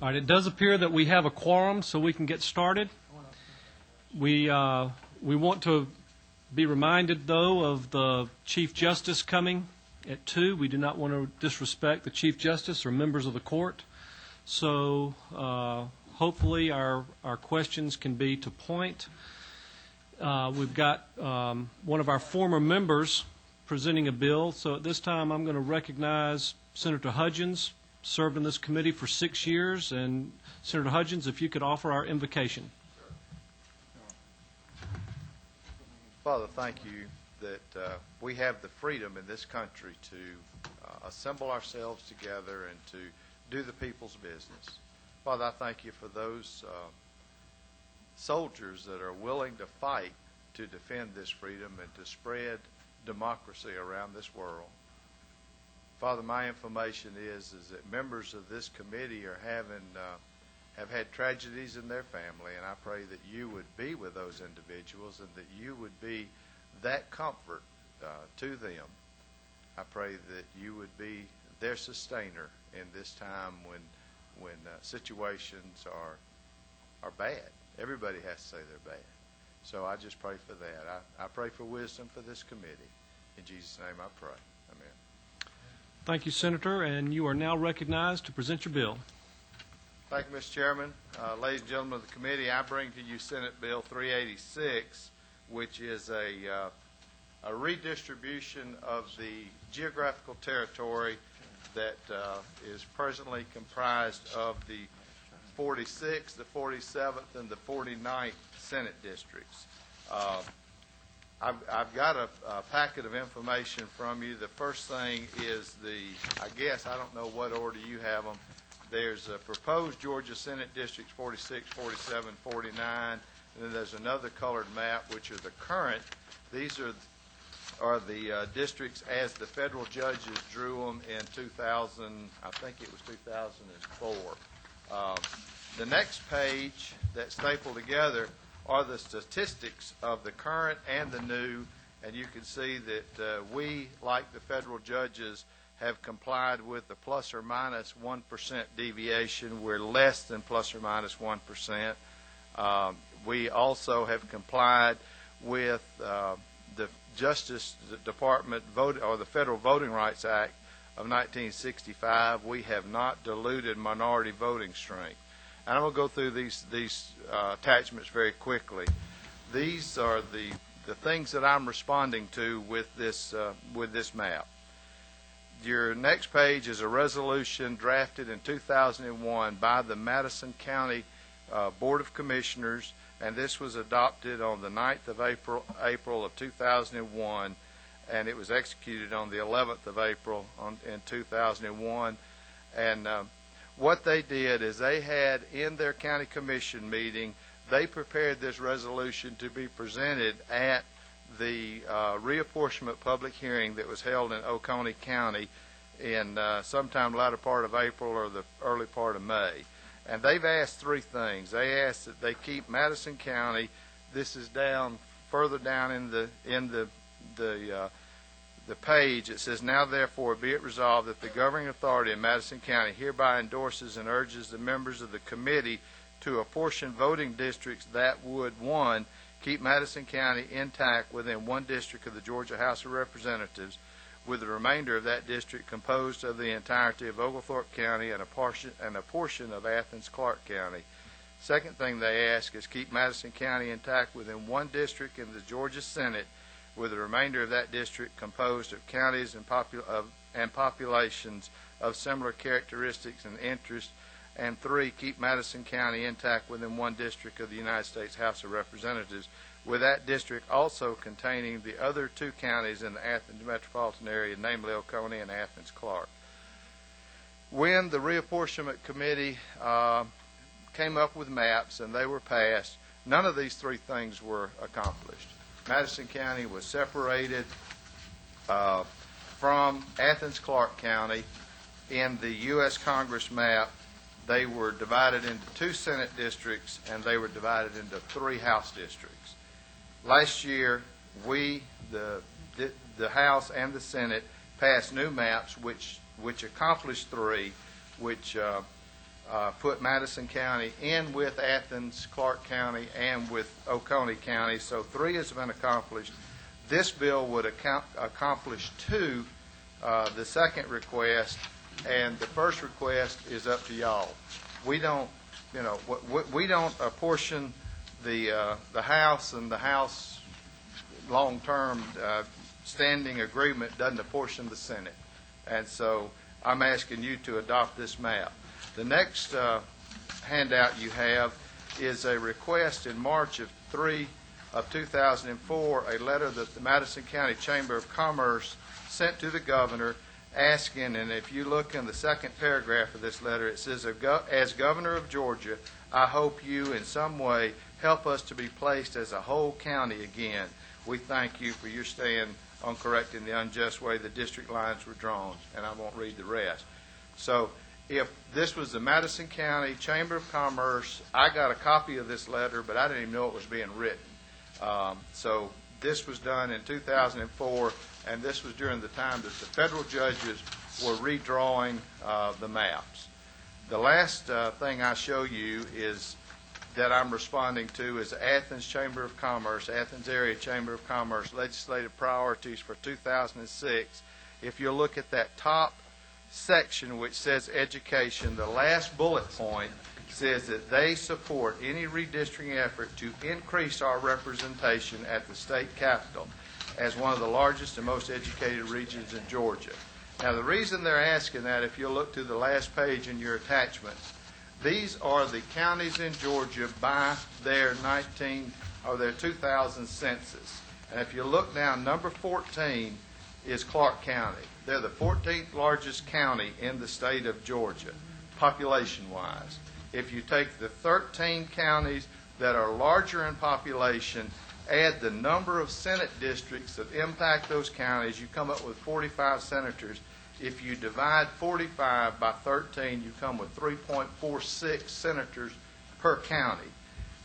All right, it does appear that we have a quorum, so we can get started. We want to be reminded, though, of the Chief Justice coming at 2. We do not want to disrespect the Chief Justice or members of the court. So hopefully our questions can be to point. We've got one of our former members presenting a bill. So at this time, I'm going to recognize Senator Hudgens. Served in this committee for 6 years, and Senator Hudgens, if you could offer our invocation. Father, thank you that we have the freedom in this country to assemble ourselves together and to do the people's business. Father, I thank you for those soldiers that are willing to fight to defend this freedom and to spread democracy around this world. Father, my information is that members of this committee are have had tragedies in their family, and I pray that you would be with those individuals and that you would be that comfort to them. I pray that you would be their sustainer in this time when situations are bad. Everybody has to say they're bad. So I just pray for that. I pray for wisdom for this committee. In Jesus' name I pray. Amen. Thank you, Senator, and you are now recognized to present your bill. Thank you, Mr. Chairman. Ladies and gentlemen of the committee, I bring to you Senate Bill 386, which is a redistribution of the geographical territory that is presently comprised of the 46th, the 47th, and the 49th Senate districts. I've got a packet of information from you. The first thing is I don't know what order you have them. There's a proposed Georgia Senate districts 46, 47, 49, and then there's another colored map, which are the current. These are the districts as the federal judges drew them in 2000, I think it was 2004. The next page that's stapled together are the statistics of the current and the new, and you can see that we, like the federal judges, have complied with the plus or minus 1% deviation. We're less than plus or minus 1%. We also have complied with the Justice Department or the Federal Voting Rights Act of 1965. We have not diluted minority voting strength. And I'm going to go through these attachments very quickly. These are the things that I'm responding to with this map. Your next page is a resolution drafted in 2001 by the Madison County Board of Commissioners, and this was adopted on the 9th of April of 2001, and it was executed on the 11th of April in 2001. And what they did is they had in their county commission meeting, they prepared this resolution to be presented at the reapportionment public hearing that was held in Oconee County in sometime latter part of April or the early part of May. And they've asked three things. They asked that they keep Madison County. This is further down in the page. It says, now therefore be it resolved that the governing authority in Madison County hereby endorses and urges the members of the committee to apportion voting districts that would, 1, keep Madison County intact within one district of the Georgia House of Representatives, with the remainder of that district composed of the entirety of Oglethorpe County and a portion of Athens-Clarke County. Second thing they ask is keep Madison County intact within one district in the Georgia Senate, with the remainder of that district composed of counties and populations of similar characteristics and interests. And 3, keep Madison County intact within one district of the United States House of Representatives, with that district also containing the other 2 counties in the Athens metropolitan area, namely Oconee and Athens-Clarke. When the Reapportionment Committee came up with maps and they were passed, none of these 3 things were accomplished. Madison County was separated from Athens-Clarke County. In the U.S. Congress map, they were divided into 2 Senate districts, and they were divided into 3 House districts. Last year, we, the House and the Senate, passed new maps which accomplished 3, which put Madison County in with Athens, Clark County, and with Oconee County. So 3 has been accomplished. This bill would accomplish 2, the second request, and the first request is up to y'all. We don't, we don't apportion the House, and the House long-term standing agreement doesn't apportion the Senate. And so I'm asking you to adopt this map. The next handout you have is a request in March of 2004, a letter that the Madison County Chamber of Commerce sent to the governor asking, and if you look in the second paragraph of this letter, it says, as governor of Georgia, I hope you in some way help us to be placed as a whole county again. We thank you for your stand on correcting the unjust way the district lines were drawn, and I won't read the rest. So if this was the Madison County Chamber of Commerce, I got a copy of this letter, but I didn't even know it was being written. So this was done in 2004, and this was during the time that the federal judges were redrawing the maps. The last thing I show you is that I'm responding to is Athens Chamber of Commerce, Athens Area Chamber of Commerce legislative priorities for 2006. If you look at that top section which says education, the last bullet point says that they support any redistricting effort to increase our representation at the state capitol as one of the largest and most educated regions in Georgia. Now, the reason they're asking that, if you look to the last page in your attachments, these are the counties in Georgia by their 2000 census. And if you look down, number 14 is Clark County. They're the 14th largest county in the state of Georgia, population-wise. If you take the 13 counties that are larger in population, add the number of Senate districts that impact those counties, you come up with 45 senators. If you divide 45 by 13, you come with 3.46 senators per county.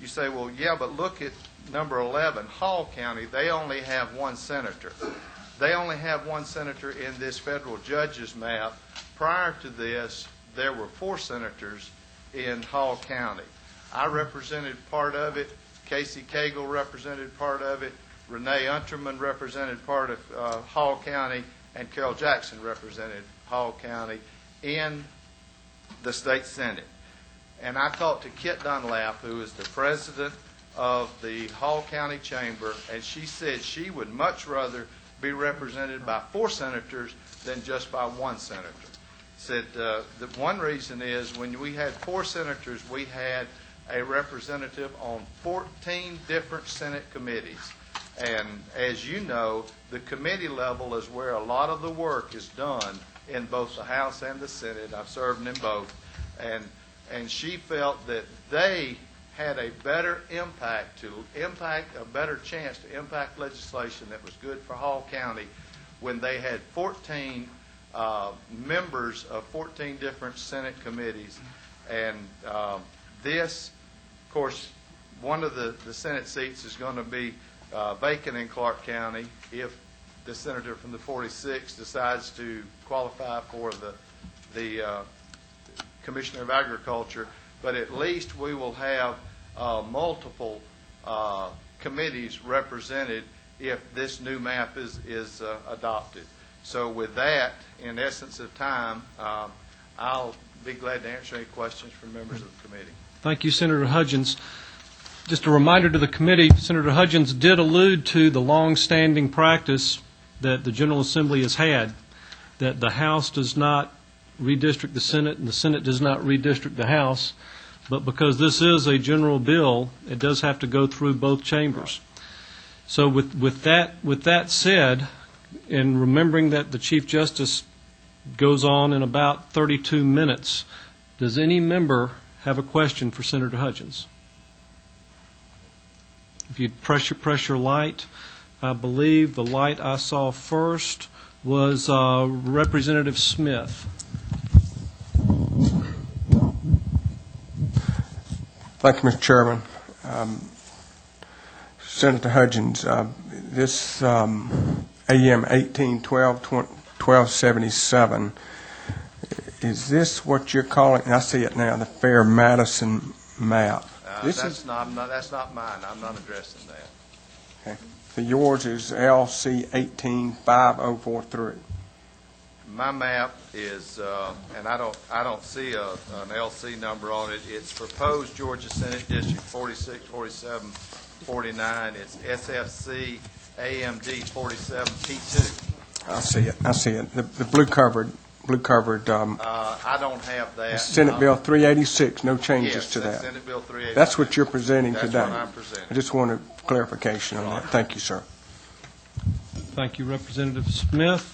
You say, well, yeah, but look at number 11, Hall County. They only have 1 senator. They only have 1 senator in this federal judge's map. Prior to this, there were 4 senators in Hall County. I represented part of it. Casey Cagle represented part of it. Renee Unterman represented part of Hall County. And Carol Jackson represented Hall County in the state Senate. And I talked to Kit Dunlap, who is the president of the Hall County Chamber, and she said she would much rather be represented by 4 senators than just by 1 senator. Said the one reason is when we had 4 senators, we had a representative on 14 different Senate committees. And as you know, the committee level is where a lot of the work is done in both the House and the Senate. I've served in both. And she felt that they had a better a better chance to impact legislation that was good for Hall County when they had 14 members of 14 different Senate committees. And this, of course, one of the Senate seats is going to be vacant in Clark County if the senator from the 46 decides to qualify for the Commissioner of Agriculture. But at least we will have multiple committees represented if this new map is adopted. So with that, in essence of time, I'll be glad to answer any questions from members of the committee. Thank you, Senator Hudgens. Just a reminder to the committee, Senator Hudgens did allude to the long-standing practice that the General Assembly has had, that the House does not redistrict the Senate and the Senate does not redistrict the House, but because this is a general bill, it does have to go through both chambers. So with that said, and remembering that the Chief Justice goes on in about 32 minutes, does any member have a question for Senator Hudgens? If you'd press your light, I believe the light I saw first was Representative Smith. Thank you, Mr. Chairman. Senator Hudgens, this AM 1812-1277 is this what you're calling, and I see it now, the Fair Madison map? This is, That's not mine. I'm not addressing that. okay. So yours is LC 185043. My map is, and I don't see an LC number on it. It's proposed Georgia Senate District 46, 47, 49. It's SFC AMD 47 P2. I see it. The blue covered, I don't have that. Senate Bill 386, no changes Yes, to that's that. Senate Bill 386. That's what you're presenting today. That's what I'm presenting. I just wanted clarification on that. Thank you, sir. Thank you, Representative Smith.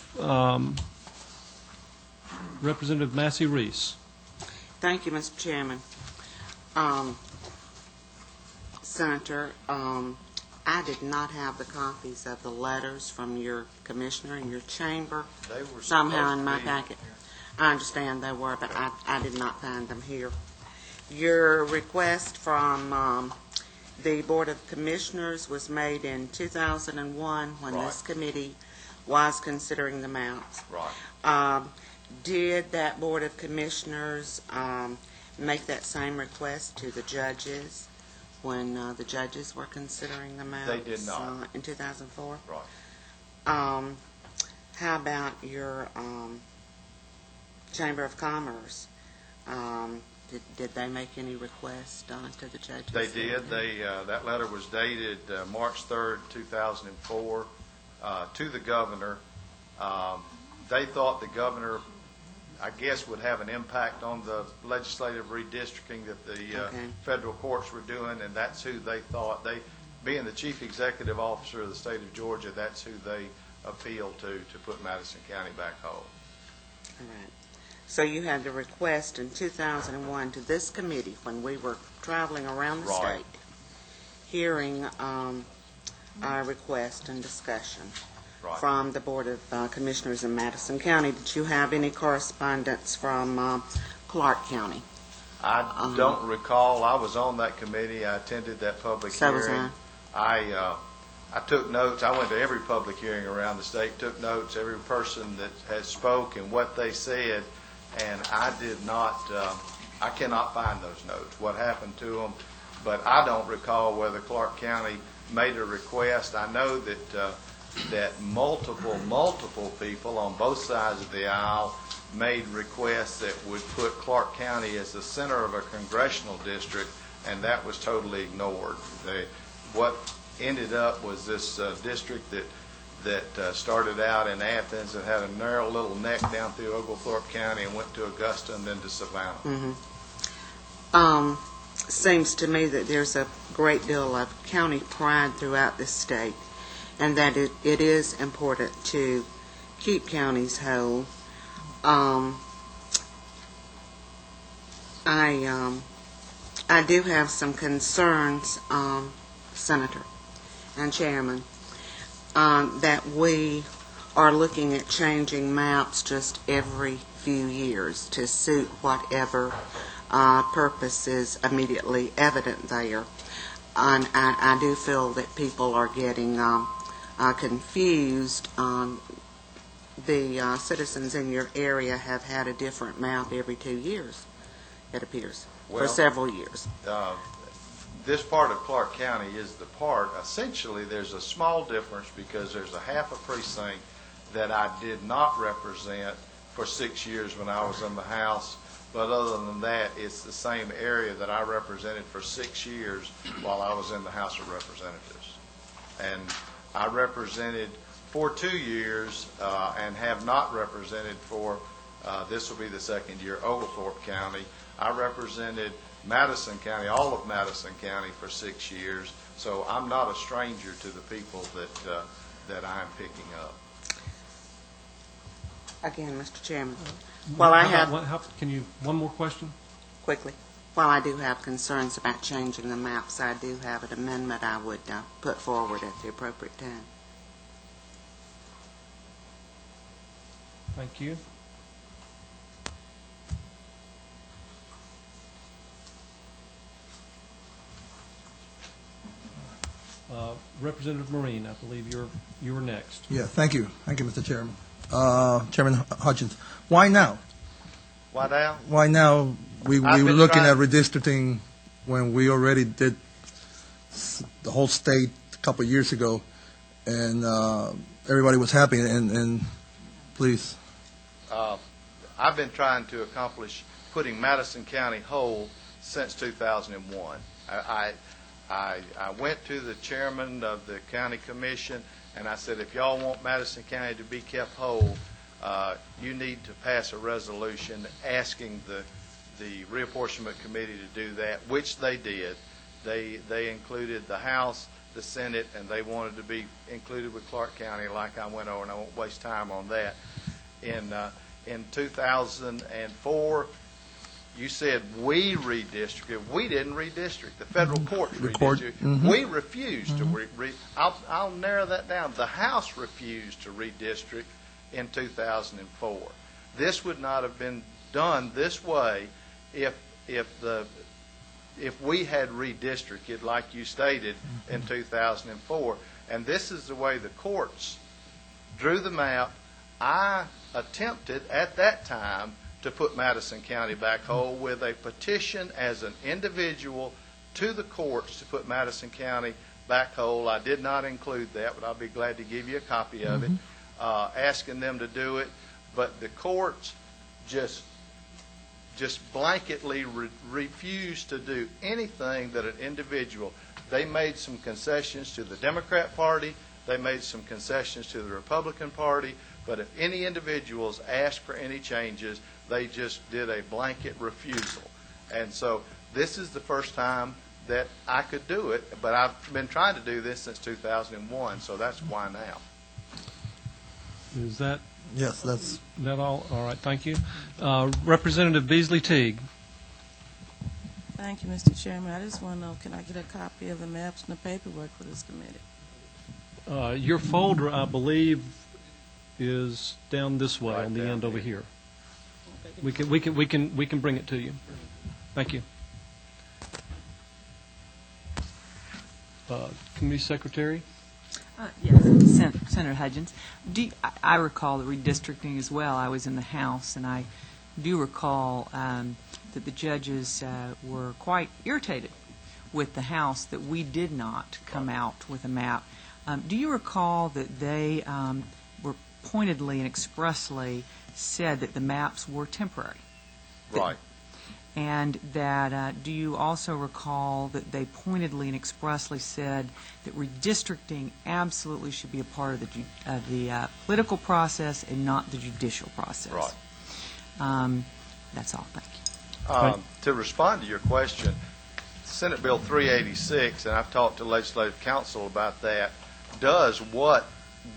Representative Massey Reese. Thank you, Mr. Chairman. Senator, I did not have the copies of the letters from your commissioner in your chamber They were somehow in supposed my to be- packet. I understand they were, but I did not find them here. Your request from the Board of Commissioners was made in 2001 when Right. this committee was considering the maps. Right. Did that Board of Commissioners make that same request to the judges when the judges were considering the maps? They did not. In 2004? Right. How about your Chamber of Commerce? Did they make any request to the judges? They did. That letter was dated March 3rd, 2004, to the governor. They thought the governor, I guess, would have an impact on the legislative redistricting that the Okay. federal courts were doing, and that's who they thought. Being the chief executive officer of the state of Georgia, that's who they appealed to put Madison County back whole. All right. So you had the request in 2001 to this committee when we were traveling around the Right. state, hearing our request and discussion Right. from the Board of Commissioners in Madison County. Did you have any correspondence from Clark County? I don't recall. I was on that committee. I attended that public So was hearing. I took notes. I went to every public hearing around the state, took notes, every person that has spoke and what they said, and I did not, I cannot find those notes, what happened to them, but I don't recall whether Clark County made a request. I know that multiple people on both sides of the aisle made requests that would put Clark County as the center of a congressional district, and that was totally ignored. What ended up was this district that started out in Athens and had a narrow little neck down through Oglethorpe County and went to Augusta and then to Savannah. Seems to me that there's a great deal of county pride throughout this state, and that it is important to keep counties whole. I do have some concerns, Senator and Chairman, that we are looking at changing maps just every few years to suit whatever purpose is immediately evident there. And I do feel that people are getting confused. The citizens in your area have had a different map every 2 years, it appears, for Well, several years. This part of Clark County is the part, essentially, there's a small difference because there's a half a precinct that I did not represent for 6 years when I was in the House. But other than that, it's the same area that I represented for 6 years while I was in the House of Representatives. And I represented for 2 years and have not represented for, this will be the second year, Oglethorpe County. I represented Madison County, all of Madison County for 6 years. So I'm not a stranger to the people that I'm picking up. Again, Mr. Chairman, while I have, One more question? quickly, while I do have concerns about changing the maps, I do have an amendment I would put forward at the appropriate time. Thank you. Representative Marine, I believe you were next. Yeah, thank you. Thank you, Mr. Chairman. Chairman Hutchins, why now? Why now? Why now? We I've were been looking at trying- redistricting when we already did the whole state a couple of years ago, and everybody was happy, and please. I've been trying to accomplish putting Madison County whole since 2001. I went to the chairman of the county commission, and I said, if y'all want Madison County to be kept whole, you need to pass a resolution asking the reapportionment committee to do that, which they did. They included the House, the Senate, and they wanted to be included with Clark County, like I went over, and I won't waste time on that. In 2004, you said we redistricted. We didn't redistrict. The federal courts redistricted. We refused to I'll narrow that down. The House refused to redistrict in 2004. This would not have been done this way if we had redistricted like you stated in 2004. And this is the way the courts drew the map. I attempted at that time to put Madison County back whole with a petition as an individual to the courts to put Madison County back whole. I did not include that, but I'll be glad to give you a copy of it, asking them to do it. But the courts just blanketly refused to do anything that an individual. They made some concessions to the Democrat Party. They made some concessions to the Republican Party. But if any individuals asked for any changes, they just did a blanket refusal. And so this is the first time that I could do it, but I've been trying to do this since 2001, so that's why now. Is that Yes, that's. all? All right, thank you. Representative Beasley Teague. Thank you, Mr. Chairman. I just want to know, can I get a copy of the maps and the paperwork for this committee? Your folder, I believe, is down this way Right on the down end over here. here. We can bring it to you. Thank you. Committee Secretary. Yes, Senator Hudgens. I recall the redistricting as well. I was in the House, and I do recall that the judges were quite irritated with the House that we did not come out with a map. Do you recall that they were pointedly and expressly said that the maps were temporary? Right. And that, do you also recall that they pointedly and expressly said that redistricting absolutely should be a part of the political process and not the judicial process? Right. That's all. Thank you. To respond to your question, Senate Bill 386, and I've talked to Legislative Counsel about that, does what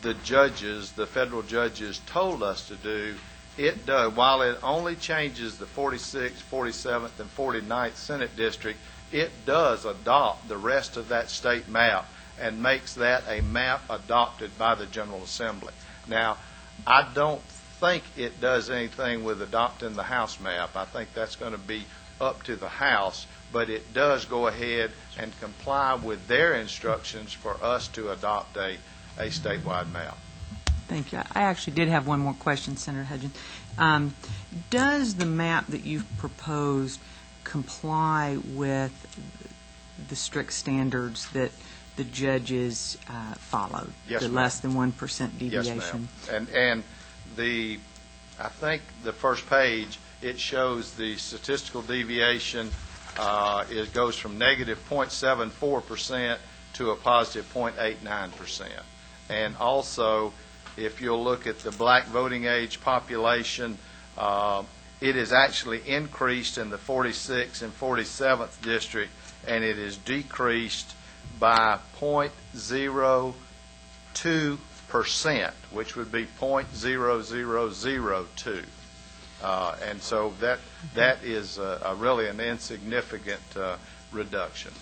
the judges, the federal judges, told us to do. It does. While it only changes the 46th, 47th, and 49th Senate District, it does adopt the rest of that state map and makes that a map adopted by the General Assembly. Now, I don't think it does anything with adopting the House map. I think that's going to be up to the House, but it does go ahead and comply with their instructions for us to adopt a statewide map. Thank you. I actually did have one more question, Senator Hudgens. Does the map that you've proposed comply with the strict standards that the judges followed? Yes, the ma'am. less than 1% deviation? Yes, ma'am. And I think the first page, it shows the statistical deviation. It goes from negative 0.74% to a positive 0.89%. And also, if you'll look at the black voting age population, it is actually increased in the 46th and 47th district, and it is decreased by 0.02%, which would be 0.0002. And so that is really an insignificant reduction.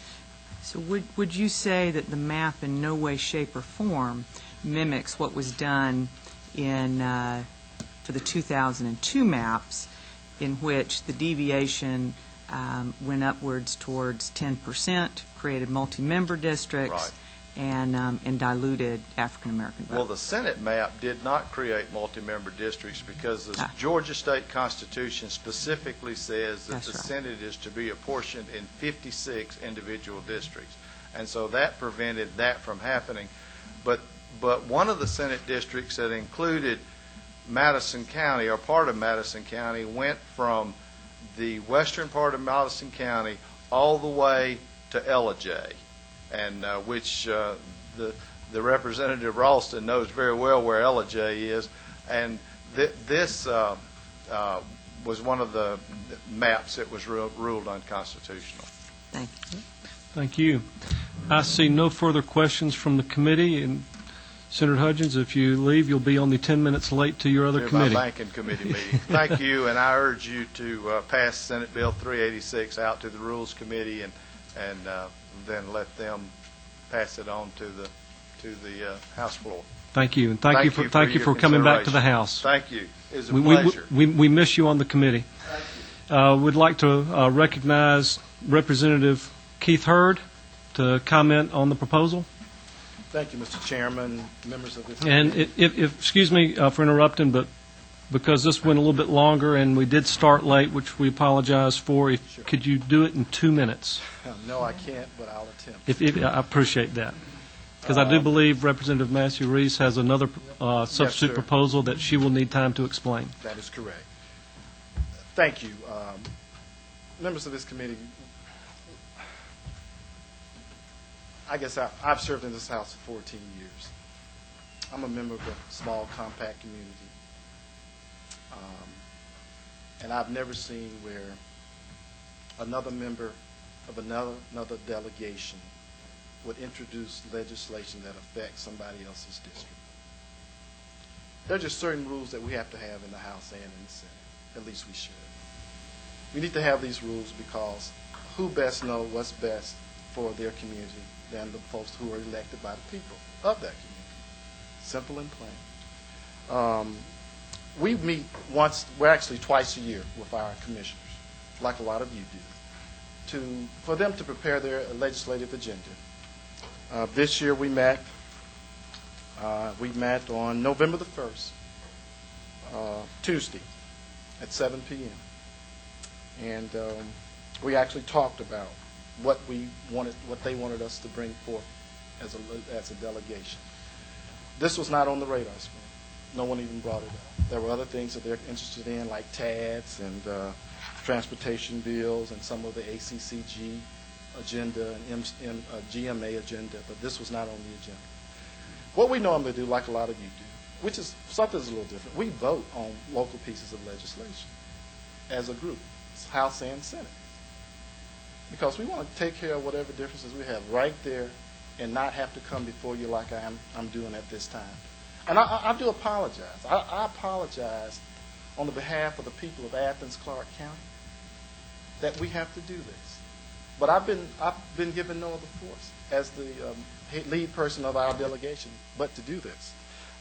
So would you say that the map in no way, shape, or form mimics what was done for the 2002 maps, in which the deviation went upwards towards 10%, created multi-member districts, Right. and diluted African American Well, vote. the Senate map did not create multi-member districts because the Georgia State Constitution specifically says that That's the right. Senate is to be apportioned in 56 individual districts. And so that prevented that from happening. But one of the Senate districts that included Madison County, or part of Madison County, went from the western part of Madison County all the way to Ellijay, and which the Representative Ralston knows very well where Ellijay is, and this was one of the maps that was ruled unconstitutional. Thank you. Thank you. I see no further questions from the committee, and Senator Hudgens, if you leave, you'll be only 10 minutes late to your other To committee. my banking committee meeting. Thank you, and I urge you to pass Senate Bill 386 out to the Rules Committee and then let them pass it on to the House floor. Thank you, and thank you your for coming back to the consideration. House. Thank you. It's a We pleasure. miss you on the committee. We'd like to recognize Representative Keith Hurd to comment on the proposal. Thank you, Mr. Chairman, members of this And committee. if excuse me for interrupting, but because this went a little bit longer and we did start late, which we apologize for, Sure. could you do it in 2 minutes? No, I can't, but I'll attempt. I appreciate that. Because I do believe Representative Matthew Reese has another substitute sir. proposal that she will need time to explain. That is correct. Thank you. Members of this committee, I guess I've served in this House for 14 years. I'm a member of a small, compact community. And I've never seen where another member of another delegation would introduce legislation that affects somebody else's district. There are just certain rules that we have to have in the House and in the Senate. At least we should. We need to have these rules because who best know what's best for their community than the folks who are elected by the people of that community. Simple and plain. We meet twice a year with our commissioners, like a lot of you do, for them to prepare their legislative agenda. This year we met on November the 1st, Tuesday, at 7 p.m. And we actually talked about what they wanted us to bring forth as a delegation. This was not on the radar screen. No one even brought it up. There were other things that they're interested in, like TADs and transportation bills and some of the ACCG agenda and GMA agenda, but this was not on the agenda. What we normally do, like a lot of you do, which is something that's a little different, we vote on local pieces of legislation as a group, House and Senate, because we want to take care of whatever differences we have right there and not have to come before you like I'm doing at this time. And I do apologize. I apologize on the behalf of the people of Athens, Clarke County, that we have to do this. But I've been given no other force as the lead person of our delegation but to do this.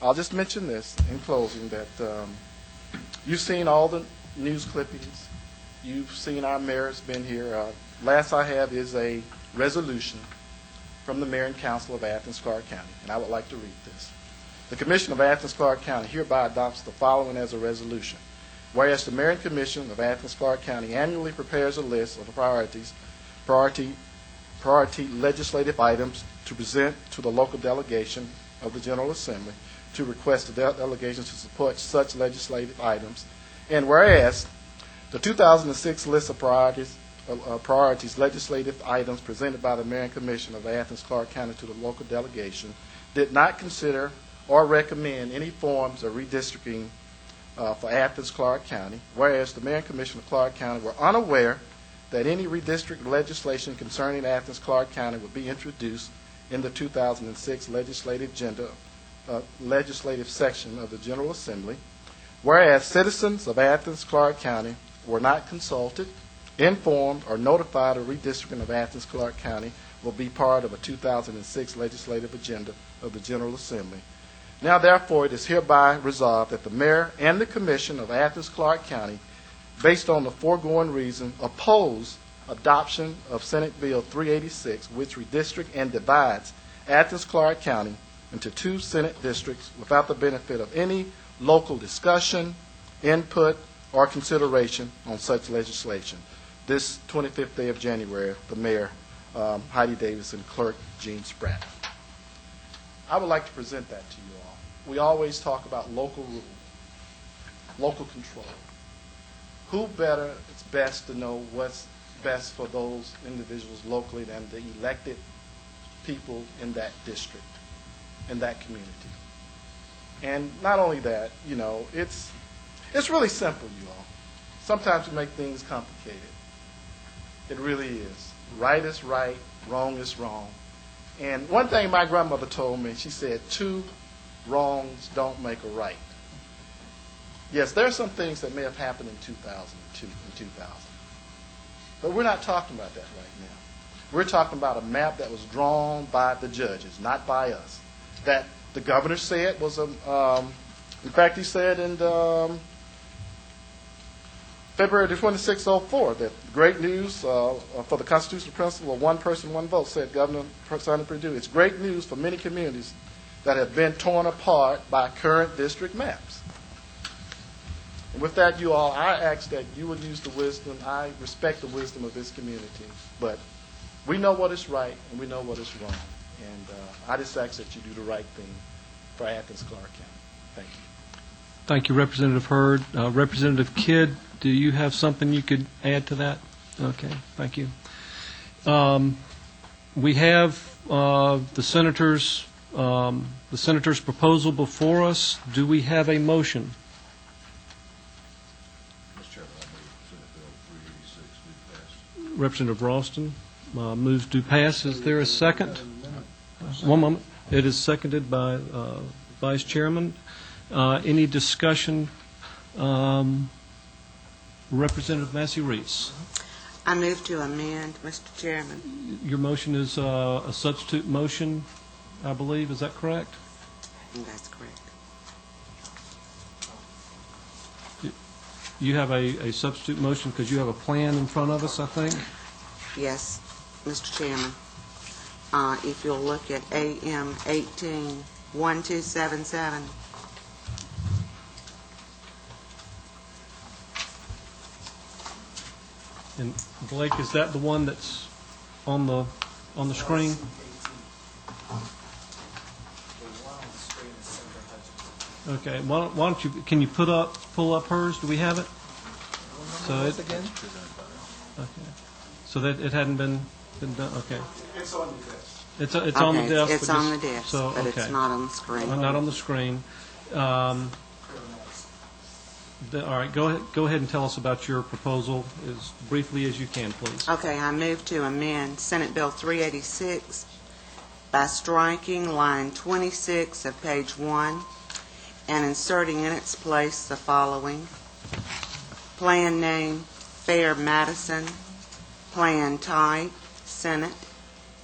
I'll just mention this in closing, that you've seen all the news clippings. You've seen our mayor's been here. Last I have is a resolution from the mayor and council of Athens, Clarke County, and I would like to read this. The Commission of Athens, Clarke County hereby adopts the following as a resolution. Whereas the Mayor and Commission of Athens, Clarke County annually prepares a list of priority legislative items to present to the local delegation of the General Assembly to request the delegation to support such legislative items. And whereas the 2006 list of priorities legislative items presented by the Mayor and Commission of Athens, Clarke County to the local delegation did not consider or recommend any forms of redistricting for Athens, Clarke County, whereas the Mayor and Commission of Clarke County were unaware that any redistricting legislation concerning Athens, Clarke County would be introduced in the 2006 legislative section of the General Assembly, whereas citizens of Athens, Clarke County were not consulted, informed, or notified of redistricting of Athens, Clarke County will be part of a 2006 legislative agenda of the General Assembly. Now, therefore, it is hereby resolved that the Mayor and the Commission of Athens, Clarke County, based on the foregoing reason, oppose adoption of Senate Bill 386, which redistricts and divides Athens, Clarke County into 2 Senate districts without the benefit of any local discussion, input, or consideration on such legislation. This 25th day of January, the Mayor, Heidi Davis, and Clerk Gene Spratt. I would like to present that to you all. We always talk about local rule, local control. Who better is best to know what's best for those individuals locally than the elected people in that district, in that community? And not only that, you know, it's really simple, you all. Sometimes we make things complicated. It really is. Right is right, wrong is wrong. And one thing my grandmother told me, she said, 2 wrongs don't make a right. Yes, there are some things that may have happened in 2002 and 2000. But we're not talking about that right now. We're talking about a map that was drawn by the judges, not by us. That the governor said was in fact, he said in February 26, 2004, that great news for the constitutional principle of one person, one vote, said Governor Sonny Perdue. It's great news for many communities that have been torn apart by current district maps. And with that, you all, I ask that you would use the wisdom. I respect the wisdom of this community, but we know what is right and we know what is wrong. And I just ask that you do the right thing for Athens, Clarke County. Thank you. Thank you, Representative Hurd. Representative Kidd, do you have something you could add to that? Okay, thank you. We have the senator's proposal before us. Do we have a motion? Mr. Chairman, I move Senate Bill 386 be passed. Representative Ralston moves to pass. Is there a second? One moment. It is seconded by Vice Chairman. Any discussion? Representative Massey Reese. I move to amend, Mr. Chairman. Your motion is a substitute motion, I believe. Is that correct? That's correct. You have a substitute motion because you have a plan in front of us, I think? Yes, Mr. Chairman. If you'll look at AM 18-1277. And Blake, is that the one that's on the screen? Okay. Why don't you? Can you pull up hers? Do we have it? So it again. Okay. So that it hadn't been done. Okay. It's on the desk. It's on the desk. It's on the desk, but it's not on the screen. Not on the screen. All right, go ahead and tell us about your proposal as briefly as you can, please. Okay, I move to amend Senate Bill 386 by striking line 26 of page 1 and inserting in its place the following: plan name, Fair Madison; plan type, Senate;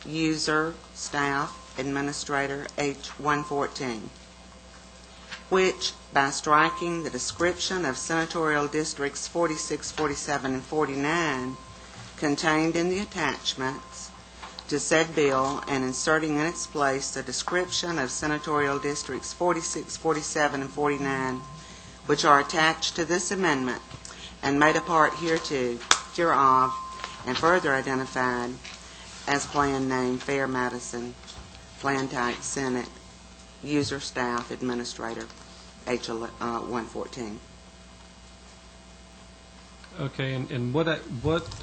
user, staff, administrator, H114. Which, by striking the description of senatorial districts 46, 47, and 49 contained in the attachments to said bill and inserting in its place the description of senatorial districts 46, 47, and 49, which are attached to this amendment and made a part hereof, and further identified as plan name, Fair Madison; plan type, Senate; user, staff, administrator, H114. Okay, and what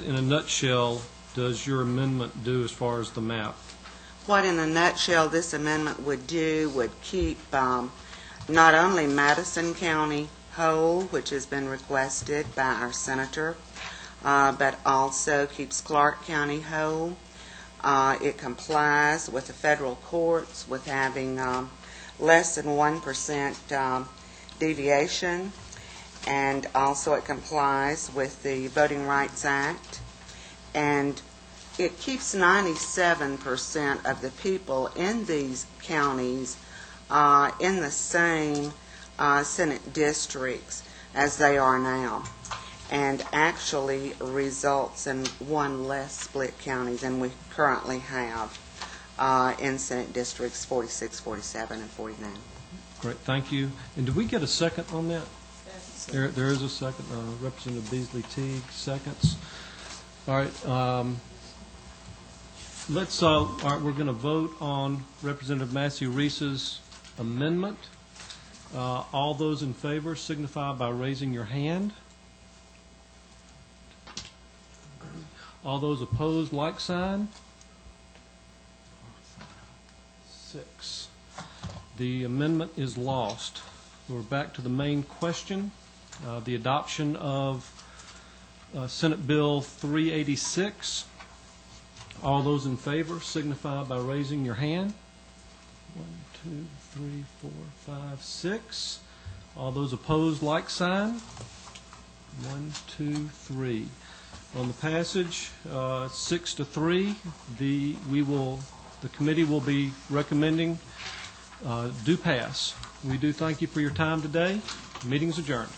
in a nutshell does your amendment do as far as the map? What in a nutshell this amendment would do would keep not only Madison County whole, which has been requested by our senator, but also keeps Clarke County whole. It complies with the federal courts with having less than 1% deviation, and also it complies with the Voting Rights Act, and it keeps 97% of the people in these counties in the same Senate districts as they are now, and actually results in one less split county than we currently have. in Senate Districts 46, 47, and 49. Great, thank you. And did we get a second on that? There is a second. Representative Beasley Teague, seconds. All right, all right, we're going to vote on Representative Matthew Reese's amendment. All those in favor signify by raising your hand. All those opposed, like sign. 6. The amendment is lost. We're back to the main question, the adoption of Senate Bill 386. All those in favor signify by raising your hand. 1, 2, 3, 4, 5, 6. All those opposed, like sign. 1, 2, 3. On the passage, 6-3, the committee will be recommending do pass. We do thank you for your time today. The meeting is adjourned.